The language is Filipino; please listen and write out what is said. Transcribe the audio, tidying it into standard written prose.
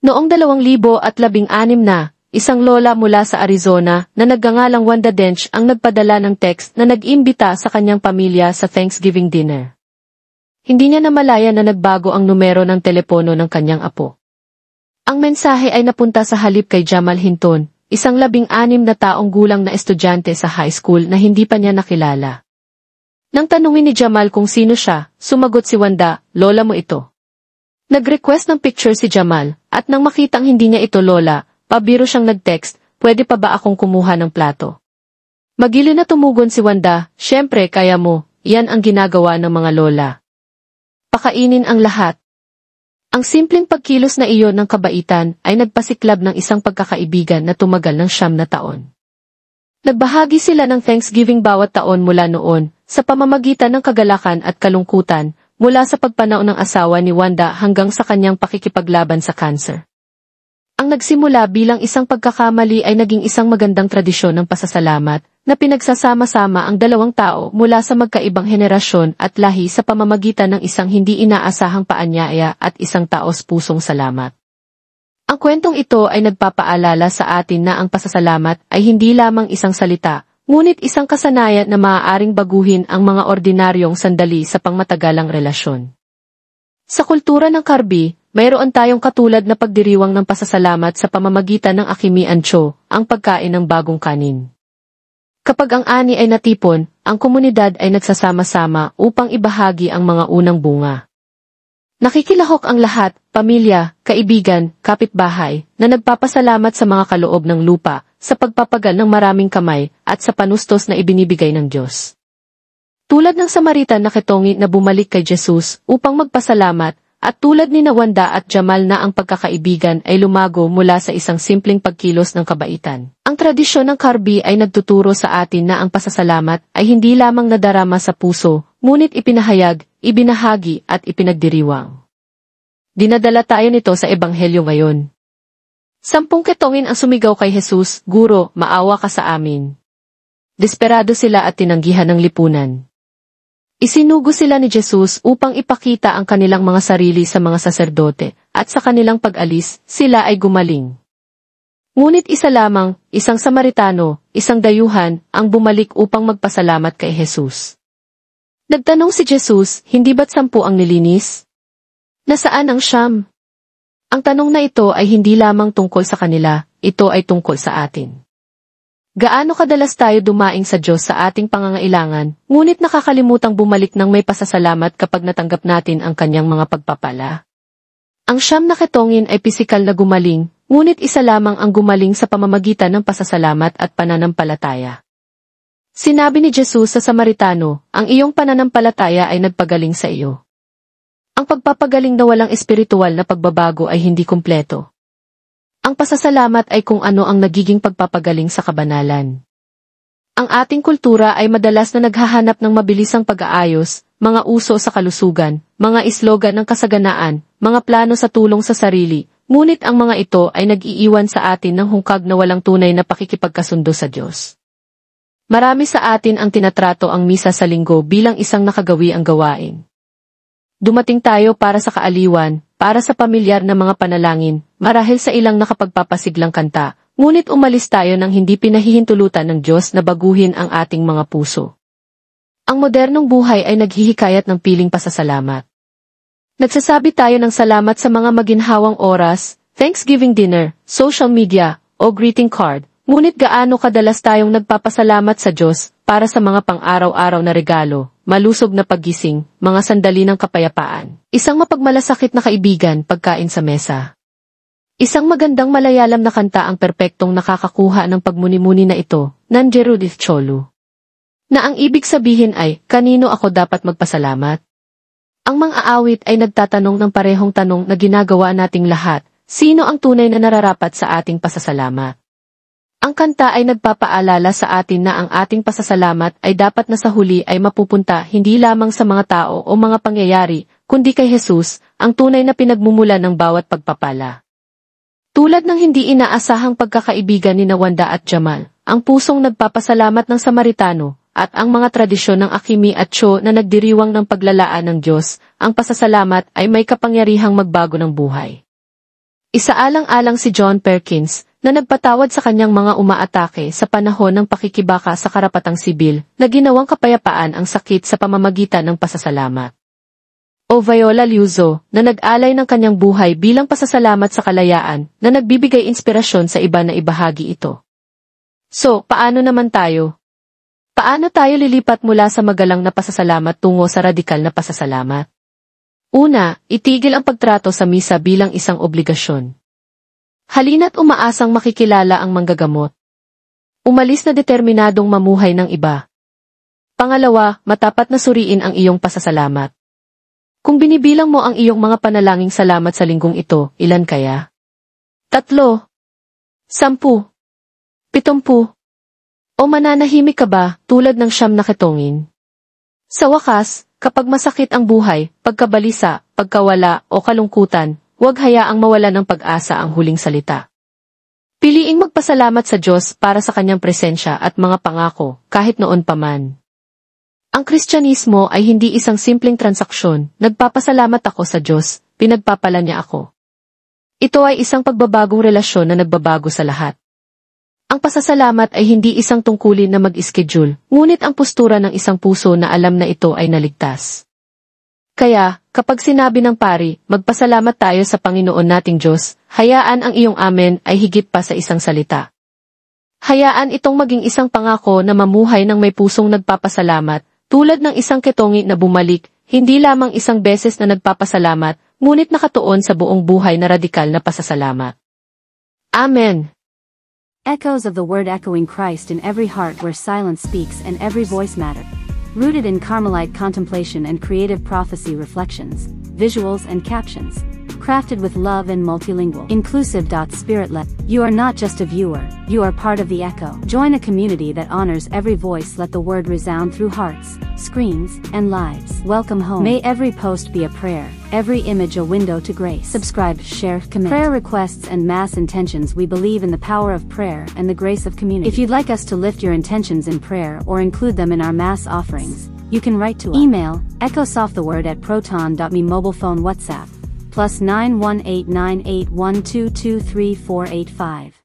Noong 2016 na, isang lola mula sa Arizona na nagngangalang Wanda Dench ang nagpadala ng text na nag-imbita sa kanyang pamilya sa Thanksgiving dinner. Hindi niya namalaya na nagbago ang numero ng telepono ng kanyang apo. Ang mensahe ay napunta sa halip kay Jamal Hinton, isang 16 na taong gulang na estudyante sa high school na hindi pa niya nakilala. Nang tanungin ni Jamal kung sino siya, sumagot si Wanda, "Lola mo ito." Nag-request ng picture si Jamal, at nang makitang hindi niya ito lola, pabiro siyang nag-text, "Pwede pa ba akong kumuha ng plato?" Magili na tumugon si Wanda, "Siyempre kaya mo, iyan ang ginagawa ng mga lola. Pakainin ang lahat." Ang simpleng pagkilos na iyon ng kabaitan ay nagpasiklab ng isang pagkakaibigan na tumagal ng 9 na taon. Nagbahagi sila ng Thanksgiving bawat taon mula noon, sa pamamagitan ng kagalakan at kalungkutan, mula sa pagpanao ng asawa ni Wanda hanggang sa kanyang pakikipaglaban sa cancer. Ang nagsimula bilang isang pagkakamali ay naging isang magandang tradisyon ng pasasalamat, na pinagsasama-sama ang dalawang tao mula sa magkaibang henerasyon at lahi sa pamamagitan ng isang hindi inaasahang paanyaya at isang taos-pusong salamat. Ang kwentong ito ay nagpapaalala sa atin na ang pasasalamat ay hindi lamang isang salita, ngunit isang kasanayan na maaaring baguhin ang mga ordinaryong sandali sa pangmatagalang relasyon. Sa kultura ng Karbi, mayroon tayong katulad na pagdiriwang ng pasasalamat sa pamamagitan ng Akimi Ancho, ang pagkain ng bagong kanin. Kapag ang ani ay natipon, ang komunidad ay nagsasama-sama upang ibahagi ang mga unang bunga. Nakikilahok ang lahat, pamilya, kaibigan, kapitbahay, na nagpapasalamat sa mga kaloob ng lupa, sa pagpapagal ng maraming kamay, at sa panustos na ibinibigay ng Diyos. Tulad ng Samaritan na ketongi na bumalik kay Jesus upang magpasalamat, at tulad ni Wanda at Jamal na ang pagkakaibigan ay lumago mula sa isang simpleng pagkilos ng kabaitan. Ang tradisyon ng Karbi ay nagtuturo sa atin na ang pasasalamat ay hindi lamang nadarama sa puso, ngunit ipinahayag, ibinahagi at ipinagdiriwang. Dinadala tayo nito sa Ebanghelyo ngayon. 10 ketongin ang sumigaw kay Jesus, "Guro, maawa ka sa amin." Desperado sila at tinanggihan ng lipunan. Isinugo sila ni Jesus upang ipakita ang kanilang mga sarili sa mga saserdote, at sa kanilang pag-alis, sila ay gumaling. Ngunit isa lamang, isang Samaritano, isang dayuhan, ang bumalik upang magpasalamat kay Jesus. Nagtanong si Jesus, "Hindi ba't 10 ang nilinis? Nasaan ang 9? Ang tanong na ito ay hindi lamang tungkol sa kanila, ito ay tungkol sa atin. Gaano kadalas tayo dumaing sa Diyos sa ating pangangailangan, ngunit nakakalimutang bumalik ng may pasasalamat kapag natanggap natin ang kanyang mga pagpapala? Ang 9 na ketongin ay pisikal na gumaling, ngunit isa lamang ang gumaling sa pamamagitan ng pasasalamat at pananampalataya. Sinabi ni Jesus sa Samaritano, "Ang iyong pananampalataya ay nagpagaling sa iyo." Ang pagpapagaling na walang espiritual na pagbabago ay hindi kumpleto. Ang pasasalamat ay kung ano ang nagiging pagpapagaling sa kabanalan. Ang ating kultura ay madalas na naghahanap ng mabilisang pag-aayos, mga uso sa kalusugan, mga islogan ng kasaganaan, mga plano sa tulong sa sarili, ngunit ang mga ito ay nag-iiwan sa atin ng hungkag na walang tunay na pakikipagkasundo sa Diyos. Marami sa atin ang tinatrato ang misa sa linggo bilang isang nakagawi ang gawain. Dumating tayo para sa kaaliwan, para sa pamilyar na mga panalangin, marahil sa ilang nakapagpapasiglang kanta, ngunit umalis tayo nang hindi pinahihintulutan ng Diyos na baguhin ang ating mga puso. Ang modernong buhay ay naghihikayat ng piling pasasalamat. Nagsasabi tayo ng salamat sa mga maginhawang oras, Thanksgiving dinner, social media, o greeting card, ngunit gaano kadalas tayong nagpapasalamat sa Diyos para sa mga pang-araw-araw na regalo, malusog na paggising, mga sandali ng kapayapaan, isang mapagmalasakit na kaibigan, pagkain sa mesa. Isang magandang Malayalam na kanta ang perpektong nakakakuha ng pagmuni-muni na ito, ng Judith Cholu. Na ang ibig sabihin ay, kanino ako dapat magpasalamat? Ang mang-aawit ay nagtatanong ng parehong tanong na ginagawa nating lahat, sino ang tunay na nararapat sa ating pasasalamat? Ang kanta ay nagpapaalala sa atin na ang ating pasasalamat ay dapat na sa huli ay mapupunta hindi lamang sa mga tao o mga pangyayari, kundi kay Jesus, ang tunay na pinagmumulan ng bawat pagpapala. Tulad ng hindi inaasahang pagkakaibigan ni Wanda at Jamal, ang pusong nagpapasalamat ng Samaritano, at ang mga tradisyon ng Akimi at Cho na nagdiriwang ng paglalaan ng Diyos, ang pasasalamat ay may kapangyarihang magbago ng buhay. Isaalang-alang si John Perkins, na nagpatawad sa kanyang mga umaatake sa panahon ng pakikibaka sa karapatang sibil, na ginawang kapayapaan ang sakit sa pamamagitan ng pasasalamat. O Viola Liuzzo, na nag-alay ng kanyang buhay bilang pasasalamat sa kalayaan, na nagbibigay inspirasyon sa iba na ibahagi ito. So, paano naman tayo? Paano tayo lilipat mula sa magalang na pasasalamat tungo sa radikal na pasasalamat? Una, itigil ang pagtrato sa misa bilang isang obligasyon. Halina't umaasang makikilala ang manggagamot. Umalis na determinadong mamuhay ng iba. Pangalawa, matapat na suriin ang iyong pasasalamat. Kung binibilang mo ang iyong mga panalangin salamat sa linggong ito, ilan kaya? 3, 10, 70. O mananahimik ka ba, tulad ng 9 na ketongin? Sa wakas, kapag masakit ang buhay, pagkabalisa, pagkawala o kalungkutan, huwag hayaang mawala ng pag-asa ang huling salita. Piliing magpasalamat sa Diyos para sa kanyang presensya at mga pangako, kahit noon pa man. Ang Kristyanismo ay hindi isang simpleng transaksyon, nagpapasalamat ako sa Diyos, pinagpapala niya ako. Ito ay isang pagbabagong relasyon na nagbabago sa lahat. Ang pasasalamat ay hindi isang tungkulin na mag-schedule, ngunit ang postura ng isang puso na alam na ito ay naligtas. Kaya, kapag sinabi ng pari, magpasalamat tayo sa Panginoon nating Diyos, hayaan ang iyong amen ay higit pa sa isang salita. Hayaan itong maging isang pangako na mamuhay ng may pusong nagpapasalamat, tulad ng isang ketongi na bumalik, hindi lamang isang beses na nagpapasalamat, ngunit nakatuon sa buong buhay na radikal na pasasalamat. Amen. Echoes of the word echoing Christ in every heart where silence speaks and every voice matters. Rooted in Carmelite contemplation and creative prophecy reflections, visuals and captions. Crafted with love and multilingual. Inclusive. Spirit-led. You are not just a viewer, you are part of the echo. Join a community that honors every voice. Let the word resound through hearts, screens, and lives. Welcome home. May every post be a prayer, every image a window to grace. Subscribe, share, commit. Prayer requests and mass intentions. We believe in the power of prayer and the grace of community. If you'd like us to lift your intentions in prayer or include them in our mass offerings, you can write to us. Email, echosofttheword@proton.me. Mobile phone WhatsApp, +9189812234485.